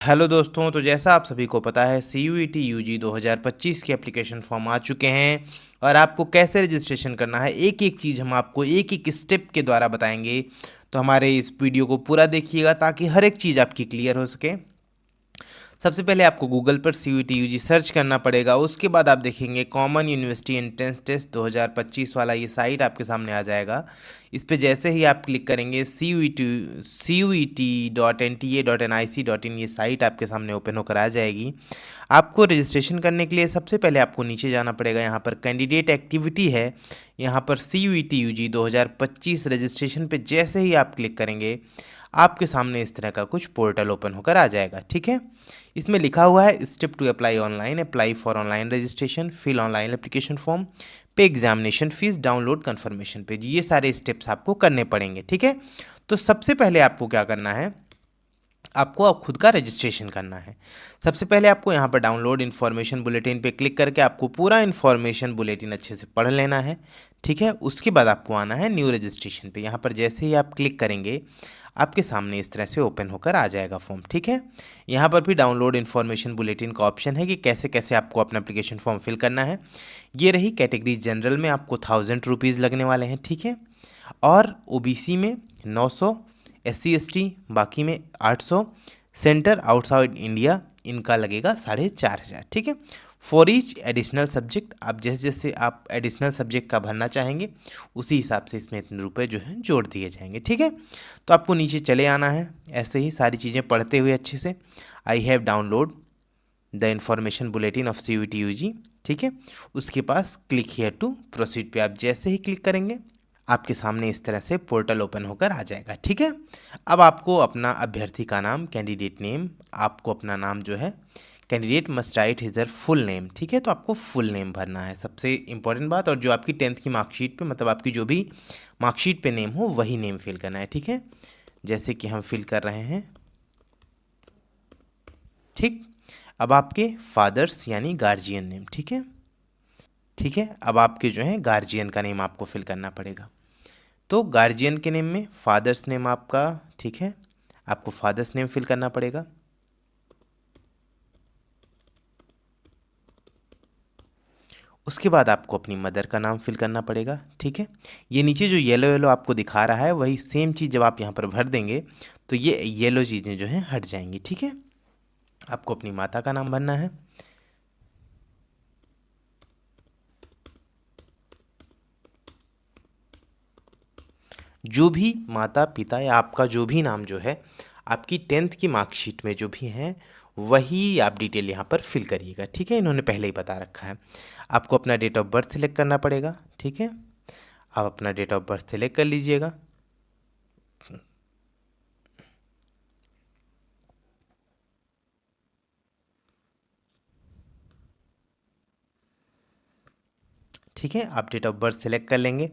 Hello दोस्तों, तो जैसा आप सभी को पता है CUET UG 2025 के एप्लीकेशन फॉर्म आ चुके हैं। और आपको कैसे रजिस्ट्रेशन करना है एक एक चीज़ हम आपको एक एक स्टेप के द्वारा बताएंगे। तो हमारे इस वीडियो को पूरा देखिएगा ताकि हर एक चीज़ आपकी क्लियर हो सके। सबसे पहले आपको गूगल पर CUET UG सर्च करना पड़ेगा। उसके बाद आप देखेंगे कॉमन यूनिवर्सिटी एंट्रेंस टेस्ट 2025 वाला ये साइट आपके सामने आ जाएगा। इस पे जैसे ही आप क्लिक करेंगे CUET.NTA.NIC.in ये साइट आपके सामने ओपन होकर आ जाएगी। आपको रजिस्ट्रेशन करने के लिए सबसे पहले आपको नीचे जाना पड़ेगा। यहाँ पर कैंडिडेट एक्टिविटी है, यहाँ पर CUET UG 2025 रजिस्ट्रेशन पे जैसे ही आप क्लिक करेंगे आपके सामने इस तरह का कुछ पोर्टल ओपन होकर आ जाएगा। ठीक है, इसमें लिखा हुआ है step to apply online, apply for online registration, fill online application form, pay examination fees, download confirmation page. ये सारे स्टेप्स आपको करने पड़ेंगे। ठीक है, तो सबसे पहले आपको क्या करना है, आपको अब खुद का रजिस्ट्रेशन करना है। सबसे पहले आपको यहाँ पर डाउनलोड इन्फॉर्मेशन बुलेटिन पे क्लिक करके आपको पूरा इन्फॉर्मेशन बुलेटिन अच्छे से पढ़ लेना है। ठीक है, उसके बाद आपको आना है न्यू रजिस्ट्रेशन पे। यहाँ पर जैसे ही आप क्लिक करेंगे आपके सामने इस तरह से ओपन होकर आ जाएगा फॉर्म। ठीक है, यहाँ पर भी डाउनलोड इन्फॉर्मेशन बुलेटिन का ऑप्शन है कि कैसे कैसे आपको अपना एप्लीकेशन फॉर्म फिल करना है। ये रही कैटेगरी जनरल में आपको 1000 रुपीज़ लगने वाले हैं। ठीक है, और OBC में 900, SC ST बाकी में 800, सेंटर आउटसाइड इंडिया इनका लगेगा 4500। ठीक है, फॉर ईच एडिशनल सब्जेक्ट आप जैसे जैसे आप एडिशनल सब्जेक्ट का भरना चाहेंगे उसी हिसाब से इसमें इतने रुपए जो है जोड़ दिए जाएंगे। ठीक है, तो आपको नीचे चले आना है ऐसे ही सारी चीज़ें पढ़ते हुए अच्छे से। I have download the information bulletin of CUET UG। ठीक है, उसके पास क्लिक हियर टू प्रोसीड पे आप जैसे ही क्लिक करेंगे आपके सामने इस तरह से पोर्टल ओपन होकर आ जाएगा। ठीक है, अब आपको अपना अभ्यर्थी का नाम, कैंडिडेट नेम, आपको अपना नाम जो है candidate must write his her full name. ठीक है, तो आपको फुल नेम भरना है सबसे इंपॉर्टेंट बात। और जो आपकी 10th की मार्कशीट पे मतलब आपकी जो भी मार्कशीट पे नेम हो वही नेम फिल करना है। ठीक है, जैसे कि हम फिल कर रहे हैं। ठीक, अब आपके फादर्स यानी गार्जियन नेम। ठीक है, ठीक है, अब आपके जो है गार्जियन का नेम आपको फिल करना पड़ेगा। तो गार्जियन के नेम में फादर्स नेम आपका, ठीक है, आपको फादर्स नेम फिल करना पड़ेगा। उसके बाद आपको अपनी मदर का नाम फिल करना पड़ेगा। ठीक है, ये नीचे जो येलो येलो आपको दिखा रहा है वही सेम चीज़ जब आप यहाँ पर भर देंगे तो ये येलो चीज़ें जो हैं हट जाएंगी। ठीक है, आपको अपनी माता का नाम भरना है। जो भी माता पिता या आपका जो भी नाम जो है आपकी 10th की मार्कशीट में जो भी है वही आप डिटेल यहाँ पर फिल करिएगा। ठीक है, इन्होंने पहले ही बता रखा है। आपको अपना डेट ऑफ बर्थ सेलेक्ट करना पड़ेगा। ठीक है, आप अपना डेट ऑफ बर्थ सेलेक्ट कर लीजिएगा। ठीक है, आप डेट ऑफ बर्थ सेलेक्ट कर लेंगे।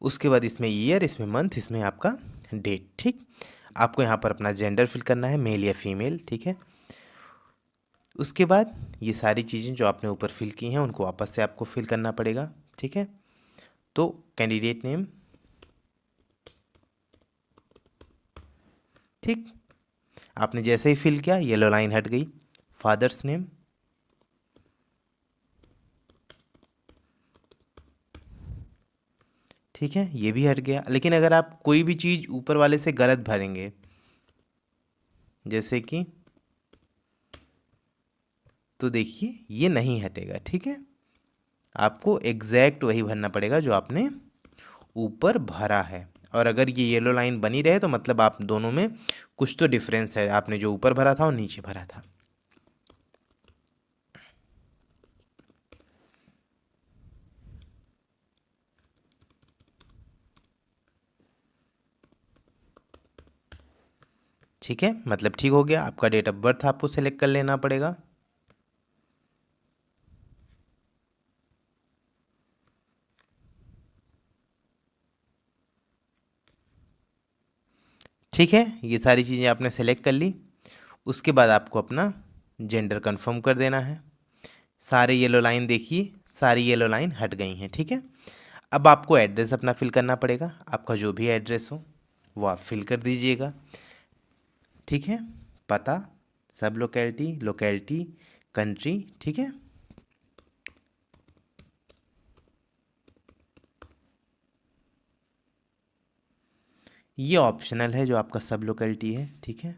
उसके बाद इसमें ईयर, इसमें मंथ, इसमें आपका डेट। ठीक, आपको यहाँ पर अपना जेंडर फिल करना है, मेल या फीमेल। ठीक है, उसके बाद ये सारी चीज़ें जो आपने ऊपर फिल की हैं उनको वापस से आपको फिल करना पड़ेगा। ठीक है, तो कैंडिडेट नेम, ठीक, आपने जैसे ही फिल किया येलो लाइन हट गई। फादर्स नेम, ठीक है, ये भी हट गया। लेकिन अगर आप कोई भी चीज़ ऊपर वाले से गलत भरेंगे जैसे कि, तो देखिए ये नहीं हटेगा। ठीक है, आपको एग्जैक्ट वही भरना पड़ेगा जो आपने ऊपर भरा है। और अगर ये येलो लाइन बनी रहे तो मतलब आप दोनों में कुछ तो डिफरेंस है, आपने जो ऊपर भरा था और नीचे भरा था। ठीक है, मतलब ठीक हो गया। आपका डेट ऑफ बर्थ आपको सेलेक्ट कर लेना पड़ेगा। ठीक है, ये सारी चीज़ें आपने सेलेक्ट कर ली। उसके बाद आपको अपना जेंडर कंफर्म कर देना है। सारे येलो लाइन देखिए, सारी येलो लाइन हट गई हैं। ठीक है, अब आपको एड्रेस अपना फिल करना पड़ेगा। आपका जो भी एड्रेस हो वो आप फिल कर दीजिएगा। ठीक है, पता, सब लोकेलिटी, लोकेलिटी, कंट्री, ठीक है। ये ऑप्शनल है जो आपका सब लोकेलिटी है, ठीक है।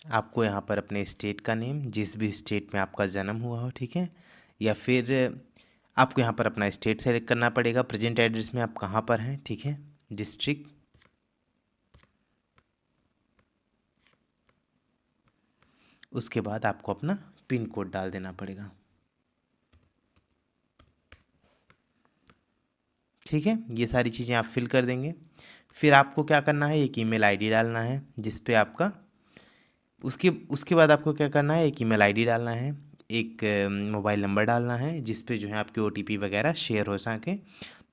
आपको यहाँ पर अपने स्टेट का नेम, जिस भी स्टेट में आपका जन्म हुआ हो, ठीक है, या फिर आपको यहाँ पर अपना स्टेट सेलेक्ट करना पड़ेगा, प्रेजेंट एड्रेस में आप कहाँ पर हैं, ठीक है, डिस्ट्रिक्ट। उसके बाद आपको अपना पिन कोड डाल देना पड़ेगा, ठीक है। ये सारी चीज़ें आप फिल कर देंगे। फिर आपको क्या करना है, एक ईमेल आईडी डालना है जिस पे आपका, उसके उसके बाद आपको क्या करना है, एक ईमेल आईडी डालना है, एक मोबाइल नंबर डालना है जिस पे जो है आपके ओटीपी वगैरह शेयर हो सके।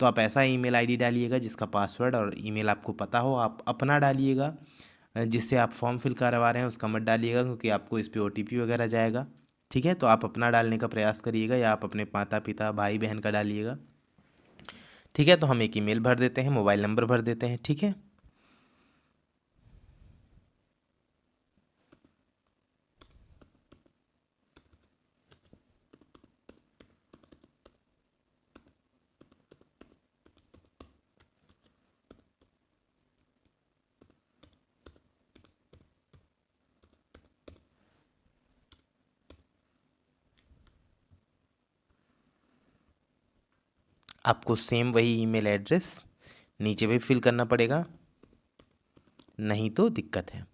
तो आप ऐसा ईमेल आईडी डालिएगा जिसका पासवर्ड और ईमेल आपको पता हो। आप अपना डालिएगा, जिससे आप फॉर्म फिल करवा रहे हैं उसका मत डालिएगा, क्योंकि आपको इस पर ओटीपी वगैरह जाएगा, ठीक है। तो आप अपना डालने का प्रयास करिएगा, या आप अपने माता पिता भाई बहन का डालिएगा, ठीक है। तो हम एक ईमेल भर देते हैं, मोबाइल नंबर भर देते हैं, ठीक है। आपको सेम वही ईमेल एड्रेस नीचे भी फिल करना पड़ेगा, नहीं तो दिक्कत है,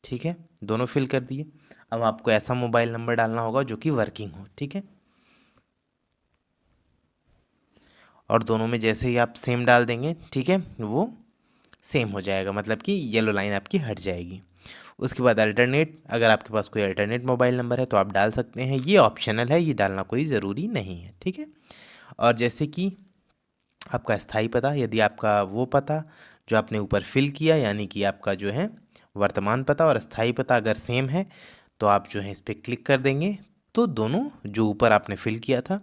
ठीक है। दोनों फिल कर दिए। अब आपको ऐसा मोबाइल नंबर डालना होगा जो कि वर्किंग हो, ठीक है। और दोनों में जैसे ही आप सेम डाल देंगे, ठीक है, वो सेम हो जाएगा, मतलब कि येलो लाइन आपकी हट जाएगी। उसके बाद अल्टरनेट, अगर आपके पास कोई अल्टरनेट मोबाइल नंबर है तो आप डाल सकते हैं, ये ऑप्शनल है, ये डालना कोई ज़रूरी नहीं है, ठीक है। और जैसे कि आपका स्थायी पता, यदि आपका वो पता जो आपने ऊपर फिल किया, यानी कि आपका जो है वर्तमान पता और स्थायी पता अगर सेम है, तो आप जो है इस पर क्लिक कर देंगे, तो दोनों जो ऊपर आपने फिल किया था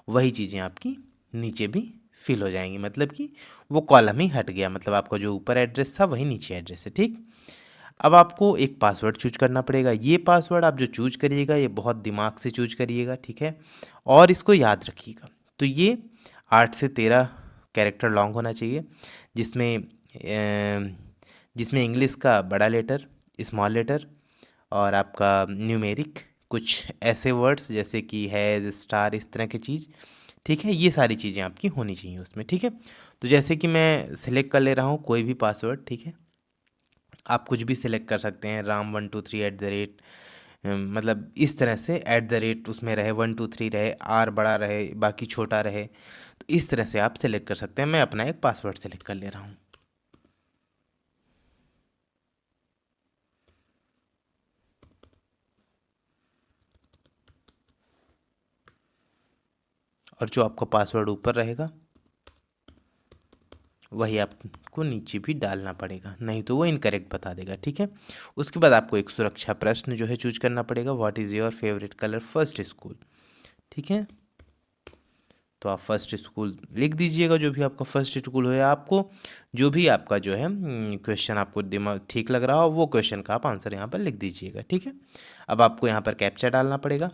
वही चीज़ें आपकी नीचे भी फिल हो जाएंगी, मतलब कि वो कॉलम ही हट गया, मतलब आपका जो ऊपर एड्रेस था वही नीचे एड्रेस है, ठीक। अब आपको एक पासवर्ड चूज करना पड़ेगा। ये पासवर्ड आप जो चूज करिएगा ये बहुत दिमाग से चूज करिएगा, ठीक है, और इसको याद रखिएगा। तो ये 8 से 13 कैरेक्टर लॉन्ग होना चाहिए, जिसमें जिसमें इंग्लिश का बड़ा लेटर, स्मॉल लेटर, और आपका न्यूमेरिक कुछ ऐसे वर्ड्स जैसे कि हैज़, स्टार, इस तरह की चीज़, ठीक है। ये सारी चीज़ें आपकी होनी चाहिए उसमें, ठीक है। तो जैसे कि मैं सिलेक्ट कर ले रहा हूँ कोई भी पासवर्ड, ठीक है। आप कुछ भी सिलेक्ट कर सकते हैं, RAM123 @ मतलब इस तरह से @ उसमें रहे, 123 रहे, R बड़ा रहे बाकी छोटा रहे, तो इस तरह से आप सिलेक्ट कर सकते हैं। मैं अपना एक पासवर्ड सिलेक्ट कर ले रहा हूँ। और जो आपका पासवर्ड ऊपर रहेगा वही आपको नीचे भी डालना पड़ेगा, नहीं तो वो इनकरेक्ट बता देगा, ठीक है। उसके बाद आपको एक सुरक्षा प्रश्न जो है चूज करना पड़ेगा, what is your favourite colour first school, ठीक है। तो आप फर्स्ट स्कूल लिख दीजिएगा, जो भी आपका फर्स्ट स्कूल हो, या आपको जो भी आपका जो है क्वेश्चन आपको दिमाग ठीक लग रहा हो वो क्वेश्चन का आप आंसर यहाँ पर लिख दीजिएगा, ठीक है। अब आपको यहाँ पर कैप्चा डालना पड़ेगा,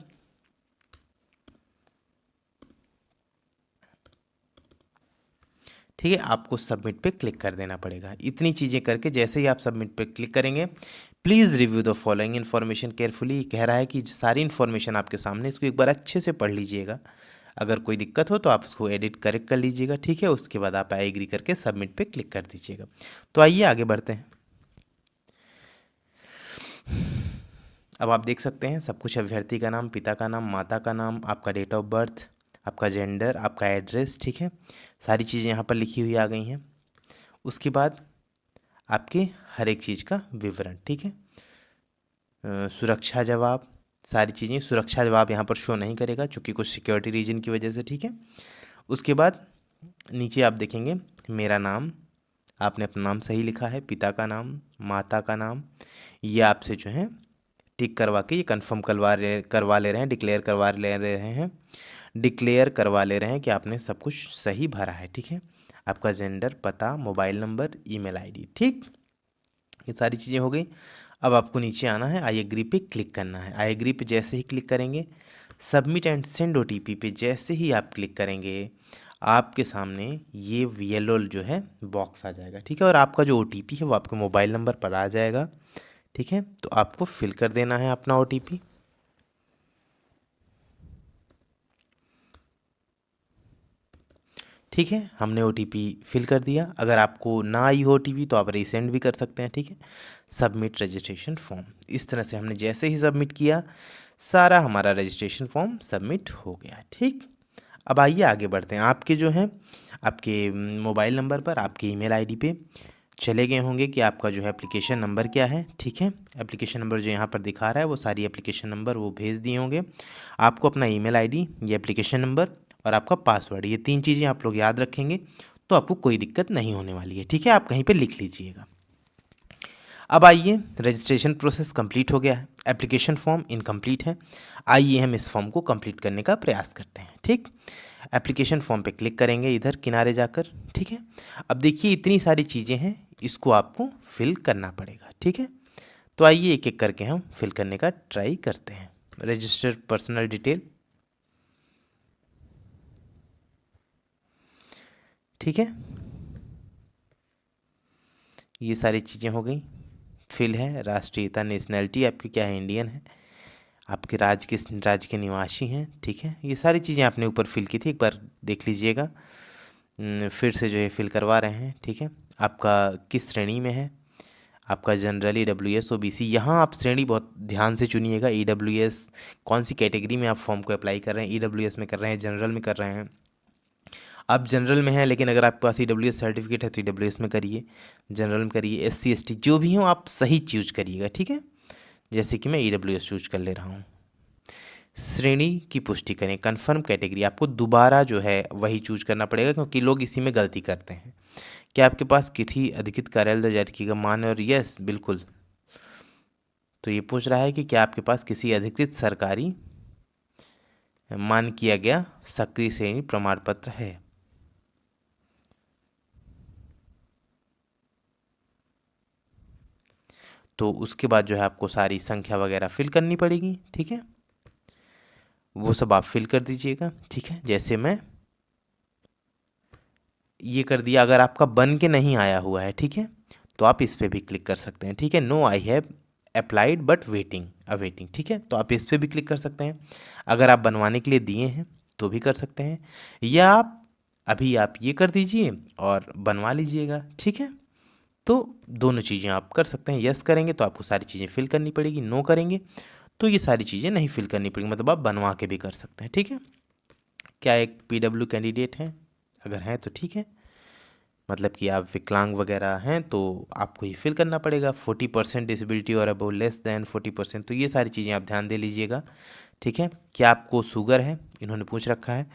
ठीक है। आपको सबमिट पे क्लिक कर देना पड़ेगा। इतनी चीज़ें करके जैसे ही आप सबमिट पे क्लिक करेंगे, please review the following information carefully, कह रहा है कि सारी इन्फॉर्मेशन आपके सामने, इसको एक बार अच्छे से पढ़ लीजिएगा। अगर कोई दिक्कत हो तो आप उसको एडिट करेक्ट कर लीजिएगा, ठीक है। उसके बाद आप आई एग्री करके सबमिट पे क्लिक कर दीजिएगा। तो आइए आगे बढ़ते हैं। अब आप देख सकते हैं सब कुछ, अभ्यर्थी का नाम, पिता का नाम, माता का नाम, आपका डेट ऑफ बर्थ, आपका जेंडर, आपका एड्रेस, ठीक है। सारी चीज़ें यहाँ पर लिखी हुई आ गई हैं। उसके बाद आपके हर एक चीज़ का विवरण, ठीक है। सुरक्षा जवाब, सारी चीज़ें, सुरक्षा जवाब यहाँ पर शो नहीं करेगा चूँकि कुछ सिक्योरिटी रीजन की वजह से, ठीक है। उसके बाद नीचे आप देखेंगे मेरा नाम, आपने अपना नाम सही लिखा है, पिता का नाम, माता का नाम, ये आपसे जो है टिक करवा के ये कंफर्म करवा ले रहे हैं, डिक्लेयर करवा ले रहे हैं कि आपने सब कुछ सही भरा है। ठीक है, आपका जेंडर, पता, मोबाइल नंबर, ईमेल आईडी। ठीक, ये सारी चीज़ें हो गई। अब आपको नीचे आना है, आई एग्री पे क्लिक करना है। आई एग्री पे जैसे ही क्लिक करेंगे, सबमिट एंड सेंड ओटीपी पे जैसे ही आप क्लिक करेंगे, आपके सामने ये येलो जो है बॉक्स आ जाएगा। ठीक है, और आपका जो ओटीपी है वो आपके मोबाइल नंबर पर आ जाएगा। ठीक है, तो आपको फिल कर देना है अपना ओटीपी। ठीक है, हमने ओटीपी फिल कर दिया। अगर आपको ना आई हो ओटीपी तो आप रीसेंड भी कर सकते हैं। ठीक है, सबमिट रजिस्ट्रेशन फॉर्म, इस तरह से हमने जैसे ही सबमिट किया, सारा हमारा रजिस्ट्रेशन फॉर्म सबमिट हो गया। ठीक, अब आइए आगे बढ़ते हैं। आपके जो है आपके मोबाइल नंबर पर, आपके ईमेल आईडी पे चले गए होंगे कि आपका जो है एप्लीकेशन नंबर क्या है। ठीक है, एप्लीकेशन नंबर जो यहाँ पर दिखा रहा है वो सारी एप्लीकेशन नंबर वो भेज दिए होंगे आपको। अपना ईमेल आईडी, ये एप्लीकेशन नंबर और आपका पासवर्ड, ये 3 चीज़ें आप लोग याद रखेंगे तो आपको कोई दिक्कत नहीं होने वाली है। ठीक है, आप कहीं पे लिख लीजिएगा। अब आइए, रजिस्ट्रेशन प्रोसेस कंप्लीट हो गया है, एप्लीकेशन फॉर्म इनकम्प्लीट है। आइए हम इस फॉर्म को कंप्लीट करने का प्रयास करते हैं। ठीक, एप्लीकेशन फॉर्म पे क्लिक करेंगे इधर किनारे जाकर। ठीक है, अब देखिए इतनी सारी चीज़ें हैं, इसको आपको फिल करना पड़ेगा। ठीक है, तो आइए एक एक करके हम फिल करने का ट्राई करते हैं। रजिस्टर्ड पर्सनल डिटेल, ठीक है, ये सारी चीज़ें हो गई, फिल है। राष्ट्रीयता, नेशनैलिटी आपकी क्या है, इंडियन है। आपके राज्य किस राज्य के निवासी हैं। ठीक है, ये सारी चीज़ें आपने ऊपर फिल की थी, एक बार देख लीजिएगा। फिर से जो है फिल करवा रहे हैं। ठीक है, आपका किस श्रेणी में है, आपका जनरल, EWS, OBC। यहाँ आप श्रेणी बहुत ध्यान से चुनिएगा। EWS कौन सी कैटेगरी में आप फॉर्म को अप्लाई कर रहे हैं, EWS में कर रहे हैं, जनरल में कर रहे हैं। आप जनरल में हैं, लेकिन अगर आपके पास EWS सर्टिफिकेट है तो EWS में करिए, जनरल में करिए। SC ST जो भी हो आप सही चूज करिएगा। ठीक है, जैसे कि मैं EWS चूज कर ले रहा हूँ। श्रेणी की पुष्टि करें, कन्फर्म कैटेगरी, आपको दोबारा जो है वही चूज करना पड़ेगा क्योंकि लोग इसी में गलती करते हैं। क्या आपके पास किसी अधिकृत कार्यालय द्वारा जारी की गई मान्य, और यस बिल्कुल। तो ये पूछ रहा है कि क्या आपके पास किसी अधिकृत सरकारी मान्य किया गया सक्रिय श्रेणी प्रमाण पत्र है। तो उसके बाद जो है आपको सारी संख्या वगैरह फिल करनी पड़ेगी। ठीक है, वो सब आप फिल कर दीजिएगा। ठीक है, जैसे मैं ये कर दिया। अगर आपका बन के नहीं आया हुआ है, ठीक है, तो आप इस पर भी क्लिक कर सकते हैं। ठीक है, no I have applied but waiting awaiting. ठीक है, तो आप इस पर भी क्लिक कर सकते हैं। अगर आप बनवाने के लिए दिए हैं तो भी कर सकते हैं, या आप ये कर दीजिए और बनवा लीजिएगा। ठीक है, तो दोनों चीज़ें आप कर सकते हैं। यस करेंगे तो आपको सारी चीज़ें फिल करनी पड़ेगी, नो करेंगे तो ये सारी चीज़ें नहीं फिल करनी पड़ेगी, मतलब आप बनवा के भी कर सकते हैं। ठीक है, क्या एक PW कैंडिडेट हैं, अगर हैं तो ठीक है, मतलब कि आप विकलांग वगैरह हैं तो आपको ये फिल करना पड़ेगा। 40% डिसेबिलिटी और अबव लेस दैन 40%, तो ये सारी चीज़ें आप ध्यान दे लीजिएगा। ठीक है, क्या आपको शुगर है, इन्होंने पूछ रखा है,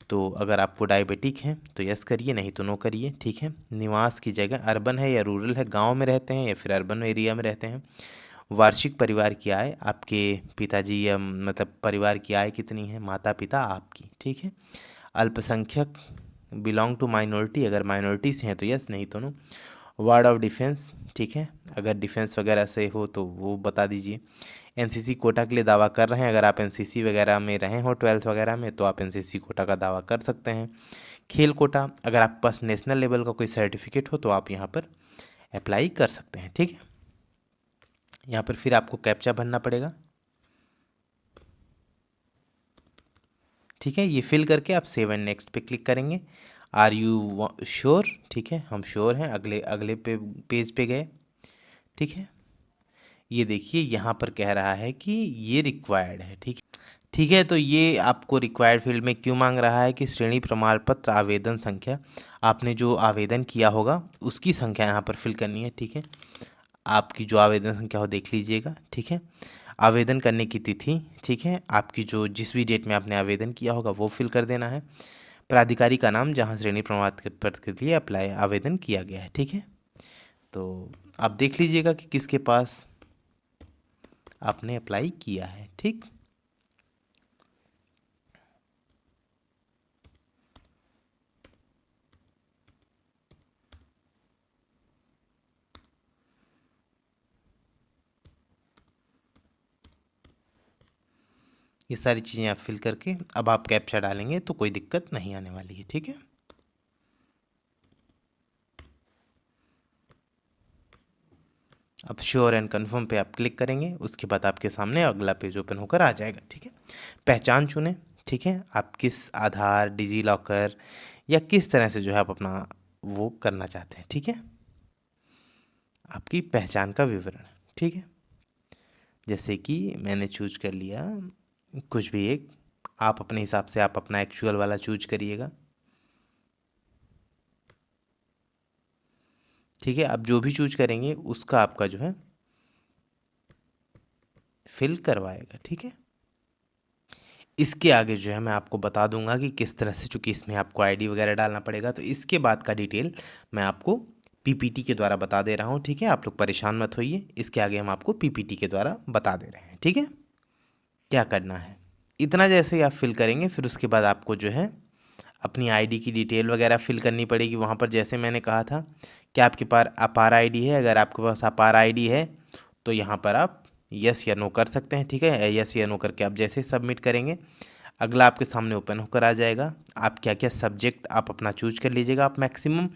तो अगर आपको डायबिटिक है तो यस करिए, नहीं तो नो करिए। ठीक है, निवास की जगह अर्बन है या रूरल है, गांव में रहते हैं या फिर अर्बन एरिया में रहते हैं। वार्षिक परिवार की आय, आपके पिताजी या मतलब परिवार की आय कितनी है, माता पिता आपकी। ठीक है, अल्पसंख्यक, बिलोंग टू माइनॉरिटी, अगर माइनॉरिटी से हैं तो यस, नहीं तो नो। वार्ड ऑफ डिफेंस, ठीक है, अगर डिफेंस वगैरह से हो तो वो बता दीजिए। एनसीसी कोटा के लिए दावा कर रहे हैं, अगर आप एनसीसी वगैरह में रहे हो 12th वगैरह में तो आप एनसीसी कोटा का दावा कर सकते हैं। खेल कोटा, अगर आपके पास नेशनल लेवल का कोई सर्टिफिकेट हो तो आप यहाँ पर अप्लाई कर सकते हैं। ठीक है, यहाँ पर फिर आपको कैप्चा भरना पड़ेगा। ठीक है, ये फिल करके आप सेव एंड नेक्स्ट पे क्लिक करेंगे। आर यू श्योर, ठीक है, हम श्योर हैं। अगले अगले पेज पे गए। ठीक है, ये देखिए यहाँ पर कह रहा है कि ये रिक्वायर्ड है। ठीक है, ठीक है, तो ये आपको रिक्वायर्ड फील्ड में क्यों मांग रहा है कि श्रेणी प्रमाण पत्र आवेदन संख्या, आपने जो आवेदन किया होगा उसकी संख्या यहाँ पर फिल करनी है। ठीक है, आपकी जो आवेदन संख्या हो देख लीजिएगा। ठीक है, आवेदन करने की तिथि, ठीक है, आपकी जो जिस भी डेट में आपने आवेदन किया होगा वो फिल कर देना है। प्राधिकारी का नाम जहाँ श्रेणी प्रमाण पत्र के लिए अप्लाई आवेदन किया गया है। ठीक है, तो आप देख लीजिएगा कि किसके पास आपने अप्लाई किया है। ठीक, ये सारी चीज़ें आप फिल करके अब आप कैप्चा डालेंगे तो कोई दिक्कत नहीं आने वाली है। ठीक है, अब श्योर एंड कन्फर्म पे आप क्लिक करेंगे, उसके बाद आपके सामने अगला पेज ओपन होकर आ जाएगा। ठीक है, पहचान चुनें। ठीक है, आप किस आधार, डिजी लॉकर या किस तरह से जो है आप अपना वो करना चाहते हैं। ठीक है, आपकी पहचान का विवरण। ठीक है, जैसे कि मैंने चूज कर लिया कुछ भी एक, आप अपने हिसाब से आप अपना एक्चुअल वाला चूज करिएगा। ठीक है, आप जो भी चूज करेंगे उसका आपका जो है फिल करवाएगा। ठीक है, इसके आगे जो है मैं आपको बता दूंगा कि किस तरह से, चूंकि इसमें आपको आईडी वगैरह डालना पड़ेगा, तो इसके बाद का डिटेल मैं आपको पीपीटी के द्वारा बता दे रहा हूँ। ठीक है, आप लोग परेशान मत होइए, इसके आगे हम आपको पीपीटी के द्वारा बता दे रहे हैं। ठीक है, क्या करना है, इतना जैसे ही आप फिल करेंगे फिर उसके बाद आपको जो है अपनी आईडी की डिटेल वगैरह फिल करनी पड़ेगी। वहाँ पर जैसे मैंने कहा था कि आपके पास अपार आईडी है, अगर आपके पास अपार आईडी है तो यहाँ पर आप यस या नो कर सकते हैं। ठीक है, यस या नो करके आप जैसे सबमिट करेंगे अगला आपके सामने ओपन होकर आ जाएगा। आप क्या क्या सब्जेक्ट आप अपना चूज कर लीजिएगा। आप मैक्सिमम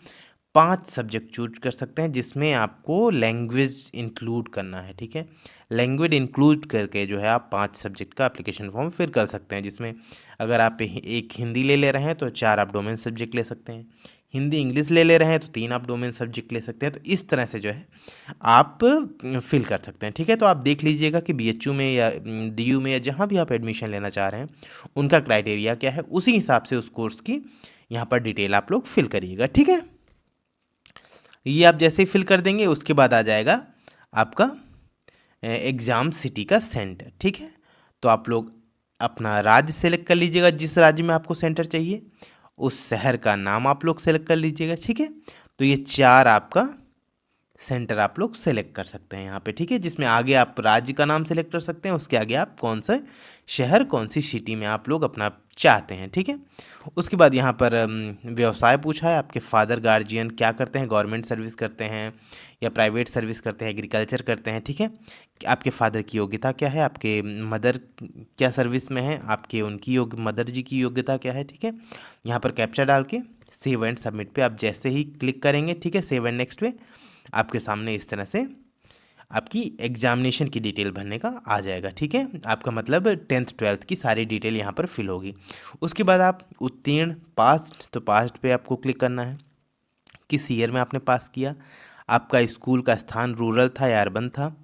5 सब्जेक्ट चूज कर सकते हैं जिसमें आपको लैंग्वेज इंक्लूड करना है। ठीक है, लैंग्वेज इंक्लूड करके जो है आप 5 सब्जेक्ट का एप्लीकेशन फॉर्म फिल कर सकते हैं, जिसमें अगर आप एक हिंदी ले रहे हैं तो 4 आप डोमेन सब्जेक्ट ले सकते हैं, हिंदी इंग्लिश ले रहे हैं तो 3 आप डोमेन सब्जेक्ट ले सकते हैं। तो इस तरह से जो है आप फिल कर सकते हैं। ठीक है, तो आप देख लीजिएगा कि बीएचयू में या डीयू में या जहाँ भी आप एडमिशन लेना चाह रहे हैं उनका क्राइटेरिया क्या है, उसी हिसाब से उस कोर्स की यहाँ पर डिटेल आप लोग फिल करिएगा। ठीक है, ये आप जैसे ही फिल कर देंगे उसके बाद आ जाएगा आपका एग्ज़ाम सिटी का सेंटर। ठीक है, तो आप लोग अपना राज्य सेलेक्ट कर लीजिएगा, जिस राज्य में आपको सेंटर चाहिए उस शहर का नाम आप लोग सेलेक्ट कर लीजिएगा। ठीक है, तो ये 4 आपका सेंटर आप लोग सेलेक्ट कर सकते हैं यहाँ पे। ठीक है, जिसमें आगे आप राज्य का नाम सेलेक्ट कर सकते हैं, उसके आगे आप कौन सा शहर, कौन सी सिटी में आप लोग अपना चाहते हैं। ठीक है, उसके बाद यहाँ पर व्यवसाय पूछा है, आपके फादर गार्जियन क्या करते हैं, गवर्नमेंट सर्विस करते हैं या प्राइवेट सर्विस करते हैं, एग्रीकल्चर करते हैं। ठीक है, आपके फादर की योग्यता क्या है, आपके मदर क्या सर्विस में है, आपके उनकी मदर जी की योग्यता क्या है। ठीक है, यहाँ पर कैप्चा डाल के सेव एंड सबमिट पे आप जैसे ही क्लिक करेंगे, ठीक है, सेव एंड नेक्स्ट पे आपके सामने इस तरह से आपकी एग्जामिनेशन की डिटेल भरने का आ जाएगा। ठीक है, आपका मतलब 10th 12th की सारी डिटेल यहाँ पर फिल होगी। उसके बाद आप उत्तीर्ण, पास्ट, तो पास्ट पे आपको क्लिक करना है, किस ईयर में आपने पास किया, आपका स्कूल का स्थान रूरल था या अर्बन था,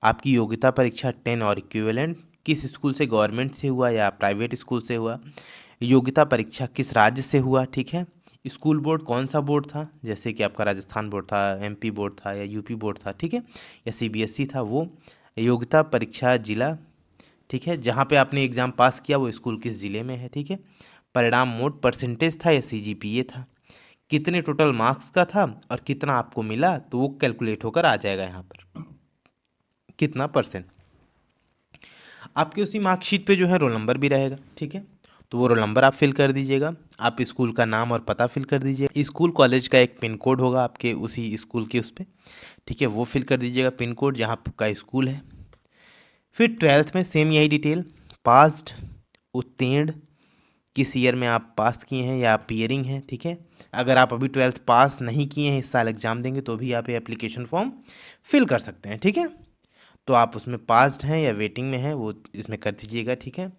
आपकी योग्यता परीक्षा 10 और इक्विवेलेंट किस स्कूल से, गवर्नमेंट से हुआ या प्राइवेट स्कूल से हुआ, योग्यता परीक्षा किस राज्य से हुआ। ठीक है, स्कूल बोर्ड कौन सा बोर्ड था, जैसे कि आपका राजस्थान बोर्ड था, एमपी बोर्ड था या यूपी बोर्ड था। ठीक है, या सीबीएसई था वो, योग्यता परीक्षा जिला। ठीक है, जहाँ पे आपने एग्ज़ाम पास किया वो स्कूल किस ज़िले में है। ठीक है, परिणाम मोड परसेंटेज था या सीजीपीए था, कितने टोटल मार्क्स का था और कितना आपको मिला, तो वो कैलकुलेट होकर आ जाएगा यहाँ पर कितना परसेंट। आपके उसी मार्कशीट पे जो है रोल नंबर भी रहेगा। ठीक है, तो वो रोल नंबर आप फिल कर दीजिएगा, आप स्कूल का नाम और पता फिल कर दीजिए, स्कूल कॉलेज का एक पिन कोड होगा आपके उसी स्कूल के उस पर। ठीक है, वो फिल कर दीजिएगा, पिन कोड जहाँ आपका स्कूल है। फिर 12th में सेम यही डिटेल, पास्ड, उत्तीर्ण, किस ईयर में आप पास किए हैं या पियरिंग हैं। ठीक है, अगर आप अभी 12th पास नहीं किए हैं, इस साल एग्ज़ाम देंगे, तो भी आप ये एप्लीकेशन फॉर्म फिल कर सकते हैं। ठीक है, तो आप उसमें पास्ड हैं या वेटिंग में हैं वो इसमें कर दीजिएगा। ठीक है,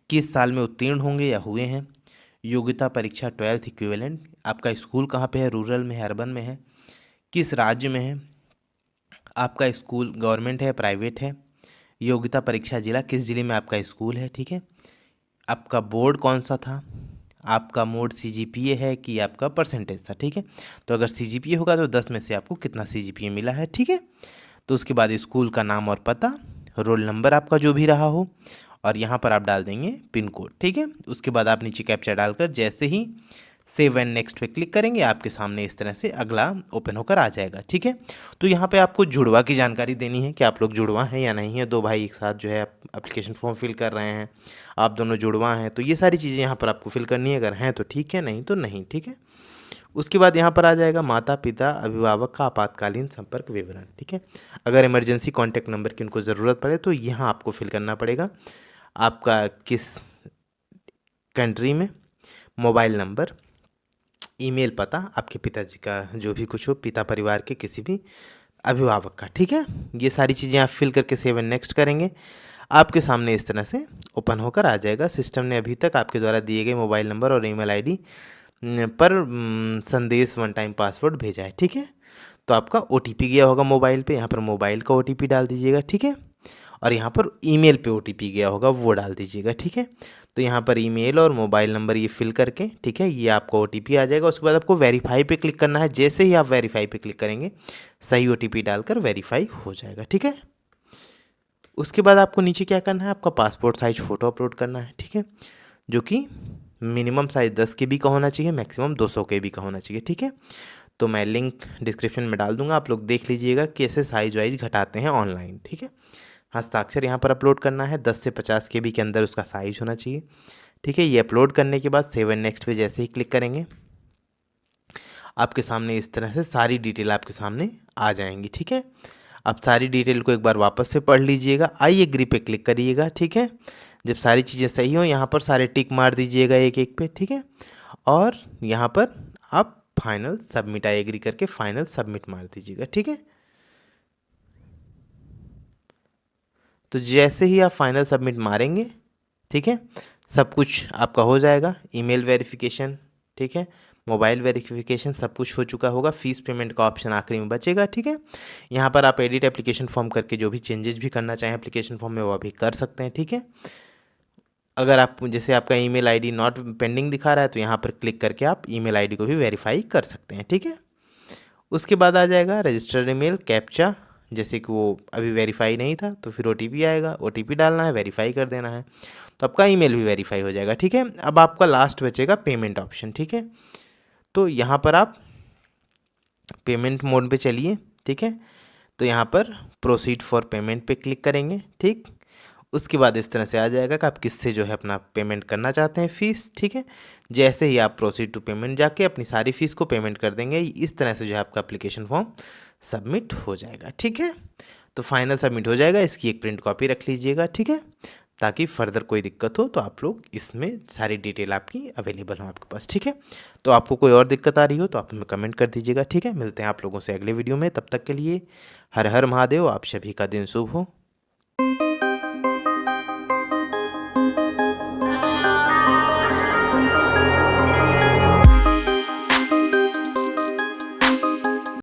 किस साल में उत्तीर्ण होंगे या हुए हैं, योग्यता परीक्षा 12th इक्विवेलेंट, आपका स्कूल कहाँ पे है, रूरल में है, अर्बन में है, किस राज्य में है, आपका स्कूल गवर्नमेंट है, प्राइवेट है, योग्यता परीक्षा जिला किस जिले में आपका स्कूल है। ठीक है, आपका बोर्ड कौन सा था, आपका मोड सीजीपीए है कि आपका परसेंटेज था। ठीक है, तो अगर सीजीपीए होगा तो 10 में से आपको कितना सीजीपीए मिला है। ठीक है, तो उसके बाद स्कूल का नाम और पता, रोल नंबर आपका जो भी रहा हो, और यहाँ पर आप डाल देंगे पिन कोड। ठीक है, उसके बाद आप नीचे कैप्चा डालकर जैसे ही सेव एंड नेक्स्ट पे क्लिक करेंगे आपके सामने इस तरह से अगला ओपन होकर आ जाएगा। ठीक है, तो यहाँ पे आपको जुड़वा की जानकारी देनी है कि आप लोग जुड़वा हैं या नहीं है। दो भाई एक साथ जो है एप्लीकेशन फॉर्म फिल कर रहे हैं, आप दोनों जुड़वा हैं, तो ये सारी चीज़ें यहाँ पर आपको फिल करनी है। अगर हैं तो ठीक है, नहीं तो नहीं। ठीक है, उसके बाद यहाँ पर आ जाएगा माता पिता अभिभावक का आपातकालीन संपर्क विवरण। ठीक है, अगर इमरजेंसी कॉन्टैक्ट नंबर की उनको ज़रूरत पड़े तो यहाँ आपको फिल करना पड़ेगा, आपका किस कंट्री में, मोबाइल नंबर, ईमेल पता, आपके पिताजी का जो भी कुछ हो, पिता परिवार के किसी भी अभिभावक का। ठीक है, ये सारी चीज़ें आप फिल करके सेव एंड नेक्स्ट करेंगे, आपके सामने इस तरह से ओपन होकर आ जाएगा। सिस्टम ने अभी तक आपके द्वारा दिए गए मोबाइल नंबर और ईमेल आईडी पर संदेश वन टाइम पासवर्ड भेजा है। ठीक है, तो आपका ओटीपी गया होगा मोबाइल पे, यहाँ पर मोबाइल का ओटीपी डाल दीजिएगा। ठीक है, और यहाँ पर ईमेल पे ओटीपी गया होगा वो डाल दीजिएगा। ठीक है, तो यहाँ पर ईमेल और मोबाइल नंबर ये फिल करके, ठीक है, ये आपका ओटीपी आ जाएगा। उसके बाद आपको वेरीफाई पे क्लिक करना है। जैसे ही आप वेरीफाई पे क्लिक करेंगे सही ओटीपी डालकर वेरीफाई हो जाएगा। ठीक है, उसके बाद आपको नीचे क्या करना है, आपका पासपोर्ट साइज फ़ोटो अपलोड करना है। ठीक है, जो कि मिनिमम साइज़ 10 KB का होना चाहिए, मैक्सिमम 200 KB का होना चाहिए। ठीक है, तो मैं लिंक डिस्क्रिप्शन में डाल दूंगा, आप लोग देख लीजिएगा कैसे साइज वाइज घटाते हैं ऑनलाइन। ठीक है, हस्ताक्षर यहाँ पर अपलोड करना है, 10 से 50 KB के अंदर उसका साइज होना चाहिए। ठीक है, ये अपलोड करने के बाद सेव एंड नेक्स्ट पे जैसे ही क्लिक करेंगे आपके सामने इस तरह से सारी डिटेल आपके सामने आ जाएंगी। ठीक है, आप सारी डिटेल को एक बार वापस से पढ़ लीजिएगा, आई एग्री पे क्लिक करिएगा। ठीक है, जब सारी चीज़ें सही हो यहाँ पर सारे टिक मार दीजिएगा एक एक पे। ठीक है, और यहाँ पर आप फाइनल सबमिट आई एग्री करके फाइनल सबमिट मार दीजिएगा। ठीक है, तो जैसे ही आप फाइनल सबमिट मारेंगे, ठीक है, सब कुछ आपका हो जाएगा। ईमेल वेरिफिकेशन, ठीक है, मोबाइल वेरिफिकेशन सब कुछ हो चुका होगा। फीस पेमेंट का ऑप्शन आखिरी में बचेगा। ठीक है, यहाँ पर आप एडिट एप्लीकेशन फॉर्म करके जो भी चेंजेस भी करना चाहें एप्लीकेशन फॉर्म में वो भी कर सकते हैं। ठीक है, अगर आप जैसे आपका ईमेल आईडी नॉट पेंडिंग दिखा रहा है तो यहाँ पर क्लिक करके आप ईमेल आईडी को भी वेरीफाई कर सकते हैं। ठीक है, उसके बाद आ जाएगा रजिस्टर्ड ईमेल कैप्चा, जैसे कि वो अभी वेरीफाई नहीं था तो फिर ओटीपी आएगा, ओटीपी डालना है, वेरीफाई कर देना है, तो आपका ईमेल भी वेरीफाई हो जाएगा। ठीक है, अब आपका लास्ट बचेगा पेमेंट ऑप्शन। ठीक है, तो यहाँ पर आप पेमेंट मोड पे चलिए। ठीक है, तो यहाँ पर प्रोसीड फॉर पेमेंट पे क्लिक करेंगे। ठीक, उसके बाद इस तरह से आ जाएगा कि आप किससे जो है अपना पेमेंट करना चाहते हैं फ़ीस। ठीक है, जैसे ही आप प्रोसीड टू पेमेंट जाके अपनी सारी फ़ीस को पेमेंट कर देंगे, इस तरह से जो है आपका एप्लीकेशन फॉर्म सबमिट हो जाएगा। ठीक है, तो फाइनल सबमिट हो जाएगा, इसकी एक प्रिंट कॉपी रख लीजिएगा। ठीक है, ताकि फर्दर कोई दिक्कत हो तो आप लोग इसमें सारी डिटेल आपकी अवेलेबल हो आपके पास। ठीक है, तो आपको कोई और दिक्कत आ रही हो तो आप हमें कमेंट कर दीजिएगा। ठीक है, मिलते हैं आप लोगों से अगले वीडियो में, तब तक के लिए हर हर महादेव, आप सभी का दिन शुभ हो।